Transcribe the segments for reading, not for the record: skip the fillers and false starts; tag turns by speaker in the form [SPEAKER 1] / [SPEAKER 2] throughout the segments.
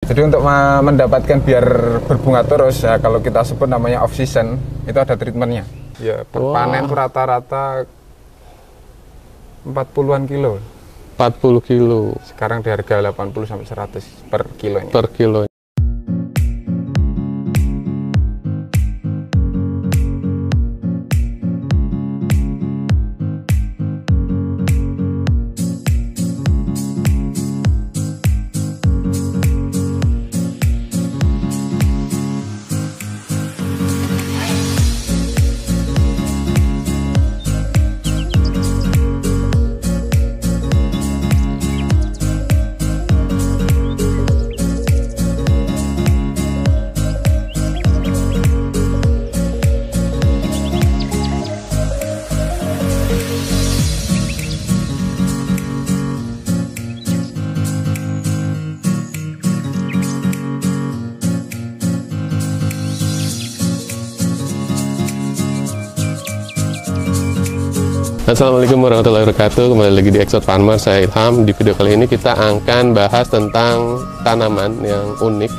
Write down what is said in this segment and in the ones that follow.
[SPEAKER 1] Jadi untuk mendapatkan biar berbunga terus ya, kalau kita sebut namanya off season, itu ada treatmentnya. Ya, per panen tuh rata-rata 40-an kilo.
[SPEAKER 2] 40 kilo.
[SPEAKER 1] Sekarang di harga 80 sampai 100 per kilonya.
[SPEAKER 2] Per kilo. Assalamualaikum warahmatullahi wabarakatuh. Kembali lagi di Exotic Farmer, saya Ilham. Di video kali ini kita akan bahas tentang tanaman yang unik.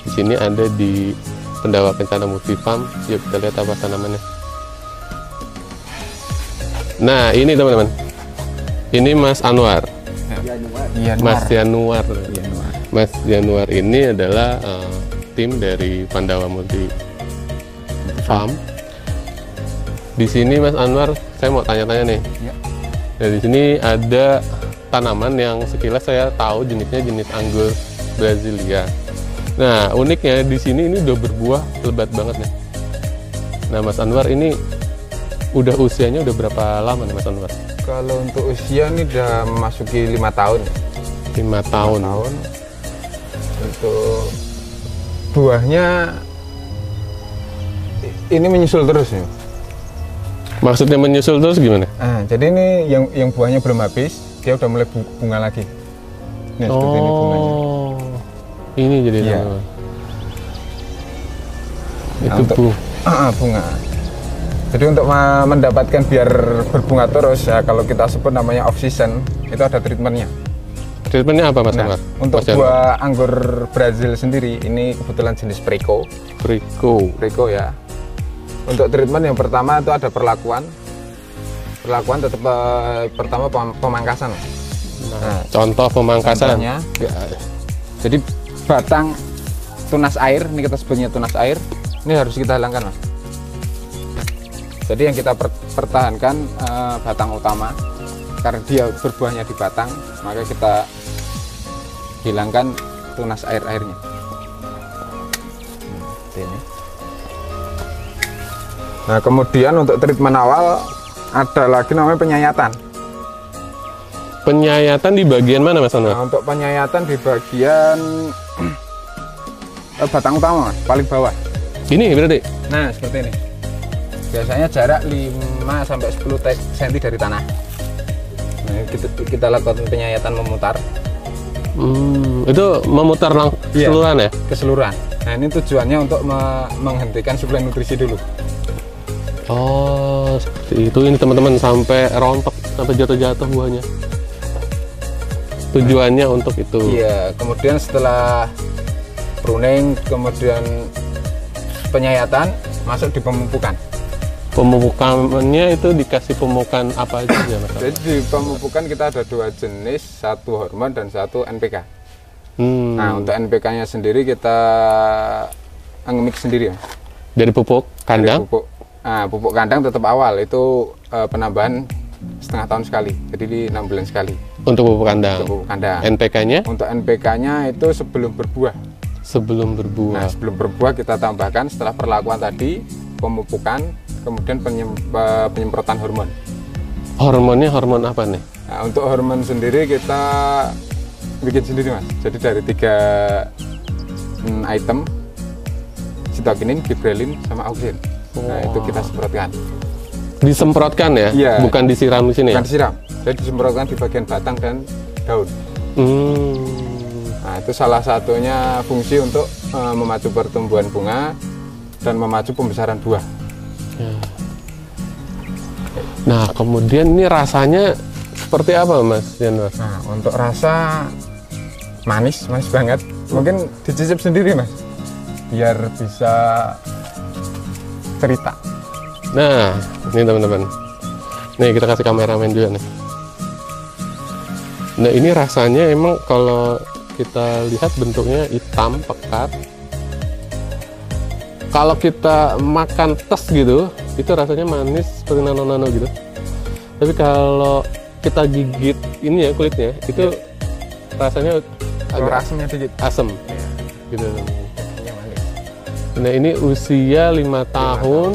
[SPEAKER 2] Di sini ada di Pendawa Kencana Multifarm. Yuk kita lihat apa tanamannya. Nah ini teman-teman, ini Mas Anwar. Mas Yanuar. Mas Yanuar ini adalah tim dari Pandawa Multifarm. Di sini Mas Anwar, saya mau tanya-tanya nih.
[SPEAKER 1] Ya.
[SPEAKER 2] Dari sini ada tanaman yang sekilas saya tahu jenisnya jenis anggur Brasilia. Nah, uniknya di sini ini udah berbuah lebat banget nih. Nah, Mas Anwar ini usianya udah berapa lama nih Mas Anwar?
[SPEAKER 1] Kalau untuk usia ini udah memasuki 5 tahun.
[SPEAKER 2] 5 tahun. Untuk
[SPEAKER 1] buahnya ini menyusul terus ya.
[SPEAKER 2] Maksudnya menyusul terus gimana?
[SPEAKER 1] Jadi ini yang buahnya belum habis, dia udah mulai bunga lagi. Ini seperti ini bunganya.
[SPEAKER 2] Ini jadi
[SPEAKER 1] ya.
[SPEAKER 2] Itu
[SPEAKER 1] bunga. Jadi untuk mendapatkan biar berbunga terus ya, kalau kita sebut namanya off season, itu ada treatmentnya.
[SPEAKER 2] Treatmentnya apa Mas Anwar?
[SPEAKER 1] Untuk buah anggur Brazil sendiri, ini kebetulan jenis Preco. Preco ya. Untuk treatment yang pertama itu ada perlakuan tetap pertama pemangkasan.
[SPEAKER 2] Nah, contoh pemangkasan.
[SPEAKER 1] Ya. Jadi batang tunas air, ini kita sebutnya tunas air, ini harus kita hilangkan Mas. Jadi yang kita pertahankan batang utama, karena dia berbuahnya di batang, maka kita hilangkan tunas airnya. Ini. Nah, kemudian untuk treatment awal ada lagi namanya penyayatan.
[SPEAKER 2] Penyayatan di bagian mana Mas Anwar?
[SPEAKER 1] Nah, untuk penyayatan di bagian batang utama Mas, paling bawah.
[SPEAKER 2] Ini berarti?
[SPEAKER 1] Nah, seperti ini. Biasanya jarak 5 sampai 10 cm dari tanah. Nah, kita lakukan penyayatan memutar.
[SPEAKER 2] Itu memutar keseluruhan ya?
[SPEAKER 1] Keseluruhan. Nah, ini tujuannya untuk menghentikan suplai nutrisi dulu.
[SPEAKER 2] Oh, seperti itu. Ini teman-teman sampai rontok, sampai jatuh-jatuh buahnya. Tujuannya untuk itu.
[SPEAKER 1] Iya, kemudian setelah pruning, kemudian penyayatan, masuk di pemupukan.
[SPEAKER 2] Pemupukannya itu dikasih pemupukan apa aja ya Mas?
[SPEAKER 1] Jadi di pemupukan kita ada 2 jenis, 1 hormon dan 1 NPK. Nah, untuk NPK-nya sendiri kita nge-mix sendiri ya.
[SPEAKER 2] Dari pupuk kandang?
[SPEAKER 1] Pupuk kandang tetap awal itu penambahan setengah tahun sekali, jadi di 6 bulan sekali.
[SPEAKER 2] Untuk pupuk kandang. NPK-nya?
[SPEAKER 1] Untuk NPK-nya itu sebelum berbuah.
[SPEAKER 2] Sebelum berbuah.
[SPEAKER 1] Nah, sebelum berbuah kita tambahkan setelah perlakuan tadi, pemupukan, kemudian penyemprotan hormon.
[SPEAKER 2] Hormonnya hormon apa nih?
[SPEAKER 1] Nah, untuk hormon sendiri kita bikin sendiri Mas. Jadi dari 3 item, sitokinin, gibrelin, sama auksin. Nah, itu kita semprotkan.
[SPEAKER 2] Disemprotkan ya? Iya. Bukan disiram di sini?
[SPEAKER 1] Bukan disiram. Jadi disemprotkan di bagian batang dan daun. Nah, itu salah satunya fungsi untuk memacu pertumbuhan bunga dan memacu pembesaran buah.
[SPEAKER 2] Nah, kemudian ini rasanya seperti apa Mas Yanuar?
[SPEAKER 1] Nah, untuk rasa manis banget. Mungkin dicicip sendiri mas, biar bisa cerita.
[SPEAKER 2] Nah, ini teman-teman. Nih kita kasih kameramen juga nih. Nah ini rasanya emang kalau kita lihat bentuknya hitam pekat. Kalau kita makan tes gitu, itu rasanya manis seperti nano-nano gitu. Tapi kalau kita gigit ini ya kulitnya, itu rasanya agak
[SPEAKER 1] asamnya dikit.
[SPEAKER 2] asam.
[SPEAKER 1] Ya.
[SPEAKER 2] Gitu.
[SPEAKER 1] Rasanya manis.
[SPEAKER 2] Nah ini usia 5 tahun,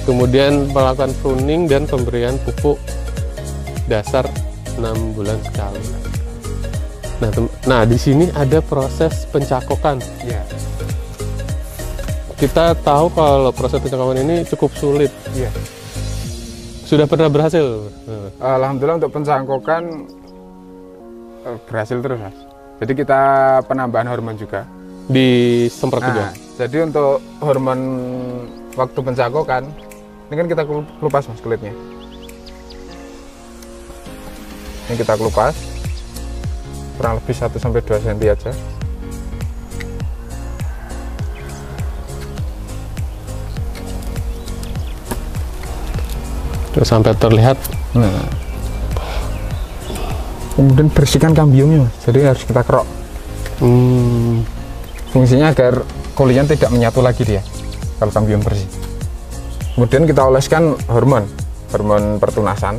[SPEAKER 2] kemudian melakukan pruning dan pemberian pupuk dasar 6 bulan sekali. Nah di sini ada proses pencakokan.
[SPEAKER 1] Iya.
[SPEAKER 2] Kita tahu kalau proses pencakokan ini cukup sulit.
[SPEAKER 1] Iya.
[SPEAKER 2] Sudah pernah berhasil?
[SPEAKER 1] Alhamdulillah untuk pencangkokan berhasil terus mas. Jadi kita penambahan hormon juga.
[SPEAKER 2] Disemprot juga?
[SPEAKER 1] Jadi untuk hormon waktu pencangkokan, ini kan kita kelupas mas kulitnya. Ini kita kelupas kurang lebih 1-2 cm aja.
[SPEAKER 2] Terus sampai terlihat.
[SPEAKER 1] Nah. Kemudian bersihkan kambiumnya mas. Jadi harus kita kerok. Fungsinya agar kulitnya tidak menyatu lagi dia kalau kambium bersih. Kemudian kita oleskan hormon pertunasan.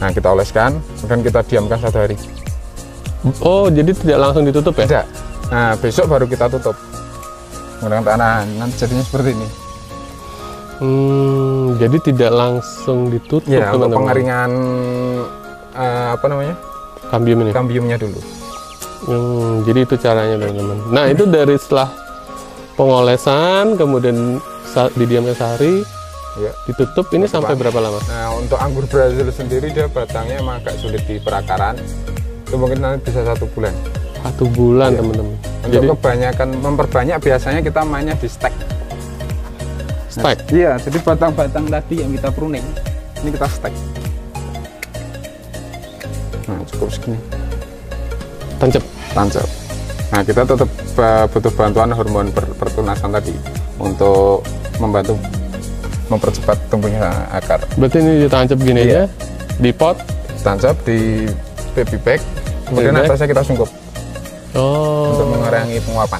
[SPEAKER 1] Nah kita oleskan, kemudian kita diamkan 1 hari.
[SPEAKER 2] Oh jadi tidak langsung ditutup ya?
[SPEAKER 1] Tidak. Nah besok baru kita tutup menggunakan tanah. Nanti jadinya seperti ini.
[SPEAKER 2] Jadi tidak langsung ditutup
[SPEAKER 1] Ya, untuk
[SPEAKER 2] teman-teman.
[SPEAKER 1] pengeringan apa namanya?
[SPEAKER 2] Kambium ini.
[SPEAKER 1] Kambiumnya dulu.
[SPEAKER 2] Jadi itu caranya teman-teman. Nah itu dari setelah pengolesan, kemudian didiamkan sehari,
[SPEAKER 1] Ya.
[SPEAKER 2] ditutup. Ini sampai berapa lama?
[SPEAKER 1] Nah untuk anggur Brazil sendiri dia batangnya emang agak sulit di perakaran. Itu mungkin nanti bisa 1 bulan.
[SPEAKER 2] 1 bulan
[SPEAKER 1] Iya.
[SPEAKER 2] teman-teman.
[SPEAKER 1] Untuk
[SPEAKER 2] Jadi
[SPEAKER 1] kebanyakan memperbanyak biasanya kita mainnya di stek.
[SPEAKER 2] stack.
[SPEAKER 1] Iya, jadi batang-batang tadi yang kita pruning, ini kita stek. Nah, cukup segini. Tancap. Nah, kita tetap butuh bantuan hormon pertunasan tadi untuk membantu mempercepat tumbuhnya akar.
[SPEAKER 2] Berarti ini ditancap gini
[SPEAKER 1] Iya.
[SPEAKER 2] aja, di pot.
[SPEAKER 1] Tancap di baby bag, kemudian
[SPEAKER 2] Baby bag.
[SPEAKER 1] atasnya kita sungkup untuk
[SPEAKER 2] Oh.
[SPEAKER 1] mengurangi penguapan.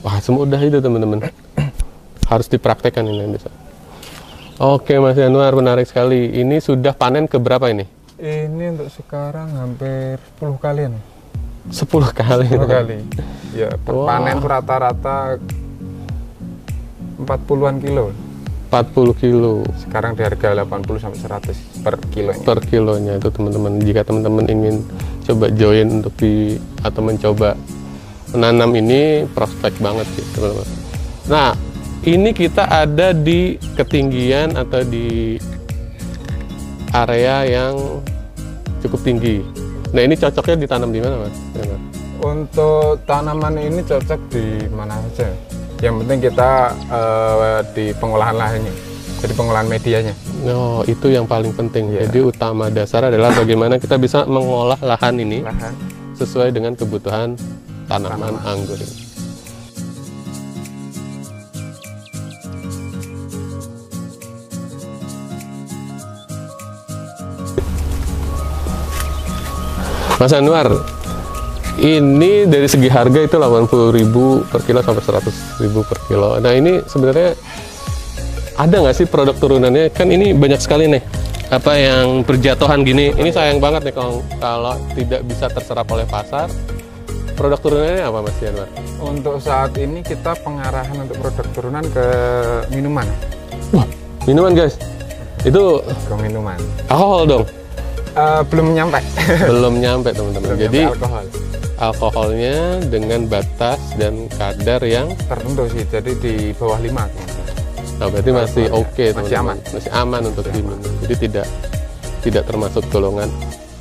[SPEAKER 2] Wah, semudah itu teman-teman. Harus dipraktekkan ini bisa. Oke Mas Yanuar, menarik sekali. Ini sudah panen ke berapa ini?
[SPEAKER 1] Ini untuk sekarang hampir 10 kalian.
[SPEAKER 2] 10 kali.
[SPEAKER 1] 10 kali. Ya, per
[SPEAKER 2] Wah.
[SPEAKER 1] panen tuh rata-rata 40-an kilo.
[SPEAKER 2] 40 kilo
[SPEAKER 1] Sekarang di harga 80 sampai 100 per kilonya.
[SPEAKER 2] per kilonya itu teman-teman. Jika teman-teman ingin coba join untuk atau mencoba menanam ini, prospek banget sih teman-teman. Nah, ini kita ada di ketinggian atau di area yang cukup tinggi. Nah ini cocoknya ditanam di mana Mas?
[SPEAKER 1] Untuk tanaman ini cocok di mana saja. Yang penting kita di pengolahan lahannya, jadi pengolahan medianya.
[SPEAKER 2] Oh itu yang paling penting.
[SPEAKER 1] Iya.
[SPEAKER 2] Jadi utama dasar adalah bagaimana kita bisa mengolah lahan ini
[SPEAKER 1] Lahan.
[SPEAKER 2] sesuai dengan kebutuhan tanaman anggur ini. Mas Anwar, ini dari segi harga itu 80.000 per kilo sampai 100.000 per kilo. Nah ini sebenarnya ada nggak sih produk turunannya? Kan ini banyak sekali nih apa yang berjatuhan gini. Ini sayang banget nih kalau tidak bisa terserap oleh pasar. Produk turunannya apa Mas Yanwar?
[SPEAKER 1] Untuk saat ini kita pengarahan untuk produk turunan ke minuman.
[SPEAKER 2] Wah, minuman guys. Itu
[SPEAKER 1] Ke minuman.
[SPEAKER 2] alkohol dong.
[SPEAKER 1] Belum nyampe.
[SPEAKER 2] Belum nyampe teman-teman.
[SPEAKER 1] Belum
[SPEAKER 2] Jadi
[SPEAKER 1] nyampe alkohol.
[SPEAKER 2] alkoholnya dengan batas dan kadar yang
[SPEAKER 1] Tertentu sih, jadi di bawah 5.
[SPEAKER 2] nah, berarti masih oke
[SPEAKER 1] Masih
[SPEAKER 2] teman-teman.
[SPEAKER 1] aman.
[SPEAKER 2] Masih aman untuk diminum. Jadi tidak termasuk golongan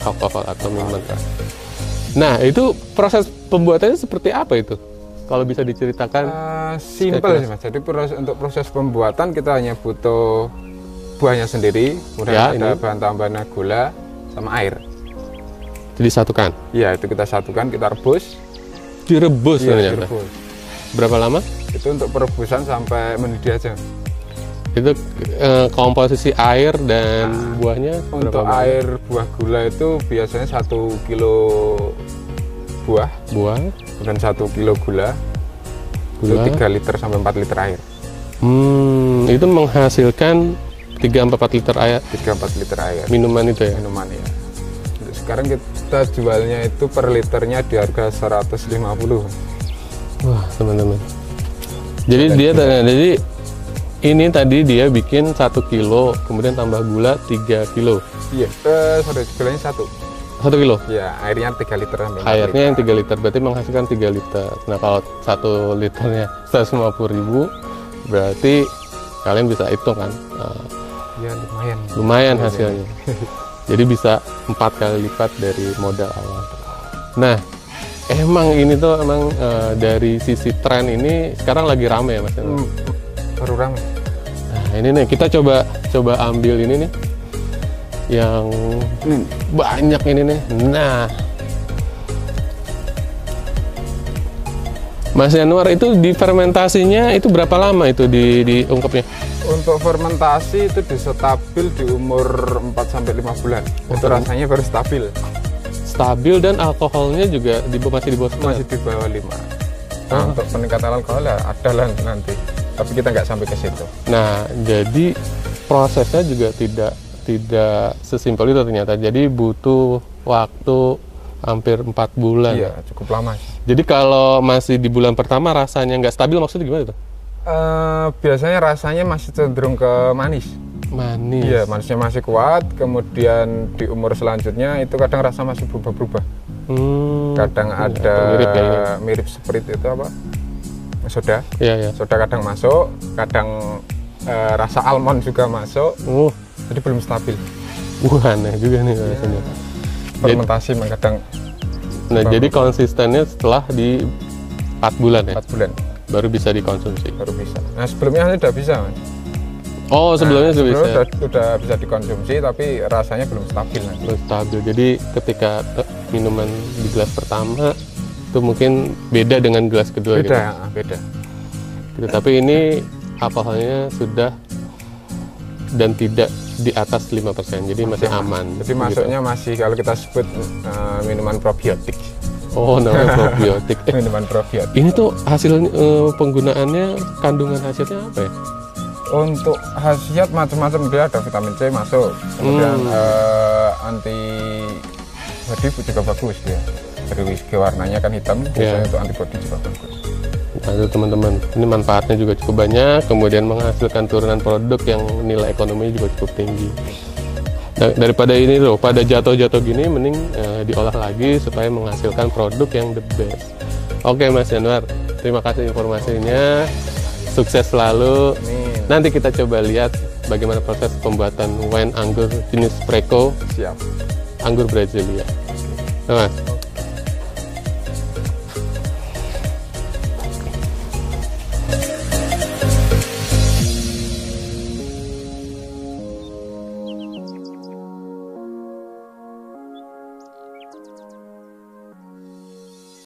[SPEAKER 2] alkohol atau minuman keras. Nah, itu proses pembuatannya seperti apa itu? Kalau bisa diceritakan.
[SPEAKER 1] Simpel sih Mas. Jadi untuk proses pembuatan kita hanya butuh buahnya sendiri, kemudian
[SPEAKER 2] Ya,
[SPEAKER 1] ada
[SPEAKER 2] ini.
[SPEAKER 1] bahan tambahan gula sama air.
[SPEAKER 2] Jadi satukan.
[SPEAKER 1] Iya, itu kita satukan, kita rebus.
[SPEAKER 2] Direbus
[SPEAKER 1] Iya,
[SPEAKER 2] ternyata.
[SPEAKER 1] direbus.
[SPEAKER 2] Berapa lama?
[SPEAKER 1] Itu untuk perebusan sampai mendidih aja.
[SPEAKER 2] Itu komposisi air dan buahnya
[SPEAKER 1] Untuk
[SPEAKER 2] berapa banyak?
[SPEAKER 1] air buah gula itu biasanya 1 kilo buah dan 1 kilo gula. Itu 3 liter sampai 4 liter air.
[SPEAKER 2] Itu menghasilkan 3-4 liter air
[SPEAKER 1] 3-4 liter air.
[SPEAKER 2] minuman itu ya?
[SPEAKER 1] Minuman ya. Untuk sekarang kita jualnya itu per liternya di harga 150.
[SPEAKER 2] Wah, teman-teman. Jadi jadi ini tadi dia bikin 1 kilo, kemudian tambah gula 3 kilo.
[SPEAKER 1] Iya, sorry, gulanya 1.
[SPEAKER 2] 1 kilo?
[SPEAKER 1] Ya, airnya 3 liter sampai 4
[SPEAKER 2] Airnya yang
[SPEAKER 1] liter.
[SPEAKER 2] 3 liter, berarti menghasilkan 3 liter. Nah, kalau 1 liternya 150.000, berarti kalian bisa hitung kan?
[SPEAKER 1] Ya, lumayan.
[SPEAKER 2] Lumayan hasilnya. Jadi bisa 4 kali lipat dari modal awal. Nah, emang ini tuh dari sisi tren ini sekarang lagi rame ya Mas?
[SPEAKER 1] Baru rame.
[SPEAKER 2] Nah, ini nih kita coba ambil ini nih yang banyak ini nih. Nah, Mas Yanuar, itu difermentasinya itu berapa lama itu diungkapnya?
[SPEAKER 1] Untuk fermentasi itu bisa stabil di umur 4-5 bulan. Itu rasanya baru stabil.
[SPEAKER 2] Stabil dan alkoholnya juga masih di bawah
[SPEAKER 1] Masih di bawah 5. Nah, untuk peningkatan alkohol ya ada lah nanti. Tapi kita nggak sampai ke situ.
[SPEAKER 2] Nah, jadi prosesnya juga tidak sesimpel itu ternyata. Jadi butuh waktu hampir 4 bulan.
[SPEAKER 1] Iya, cukup lama.
[SPEAKER 2] Jadi kalau masih di bulan pertama rasanya nggak stabil, maksudnya gimana itu?
[SPEAKER 1] Biasanya rasanya masih cenderung ke manis.
[SPEAKER 2] Manis.
[SPEAKER 1] Iya, manisnya masih kuat. Kemudian di umur selanjutnya itu kadang rasa masih berubah-berubah. Kadang ada mirip seperti itu apa? Soda.
[SPEAKER 2] Iya.
[SPEAKER 1] Soda kadang masuk, kadang rasa almond juga masuk. Jadi belum stabil.
[SPEAKER 2] Aneh juga nih rasanya.
[SPEAKER 1] Fermentasi kadang.
[SPEAKER 2] Nah, jadi konsistennya setelah di 4 bulan ya?
[SPEAKER 1] 4 bulan.
[SPEAKER 2] Baru bisa dikonsumsi?
[SPEAKER 1] Baru bisa. Nah, sebelumnya sudah bisa, Mas.
[SPEAKER 2] Oh, sebelumnya sudah bisa?
[SPEAKER 1] Sudah bisa dikonsumsi, tapi rasanya belum stabil.
[SPEAKER 2] Belum stabil. Jadi ketika minuman di gelas pertama, itu mungkin beda dengan gelas kedua.
[SPEAKER 1] Beda,
[SPEAKER 2] gitu.
[SPEAKER 1] Beda.
[SPEAKER 2] Gitu. Tapi ini alkoholnya sudah dan tidak di atas 5%, jadi masih aman.
[SPEAKER 1] Jadi masuknya masih kalau kita sebut minuman probiotik.
[SPEAKER 2] Oh, namanya probiotik.
[SPEAKER 1] Minuman probiotik.
[SPEAKER 2] Ini tuh hasil penggunaannya, kandungan khasiatnya apa ya?
[SPEAKER 1] Untuk khasiat macam-macam, dia ada vitamin C masuk, kemudian anti body juga bagus dia. Dari whisky warnanya kan hitam, biasanya untuk antibody juga bagus.
[SPEAKER 2] Nah, itu teman-teman, ini manfaatnya juga cukup banyak, kemudian menghasilkan turunan produk yang nilai ekonominya juga cukup tinggi. Nah, daripada ini loh, pada jatuh-jatuh gini, mending diolah lagi supaya menghasilkan produk yang the best. Oke Mas Yanuar, terima kasih informasinya, sukses selalu.
[SPEAKER 1] Amin.
[SPEAKER 2] Nanti kita coba lihat bagaimana proses pembuatan wine anggur jenis Preco.
[SPEAKER 1] Siap.
[SPEAKER 2] Anggur Brazilia. Nah, Mas.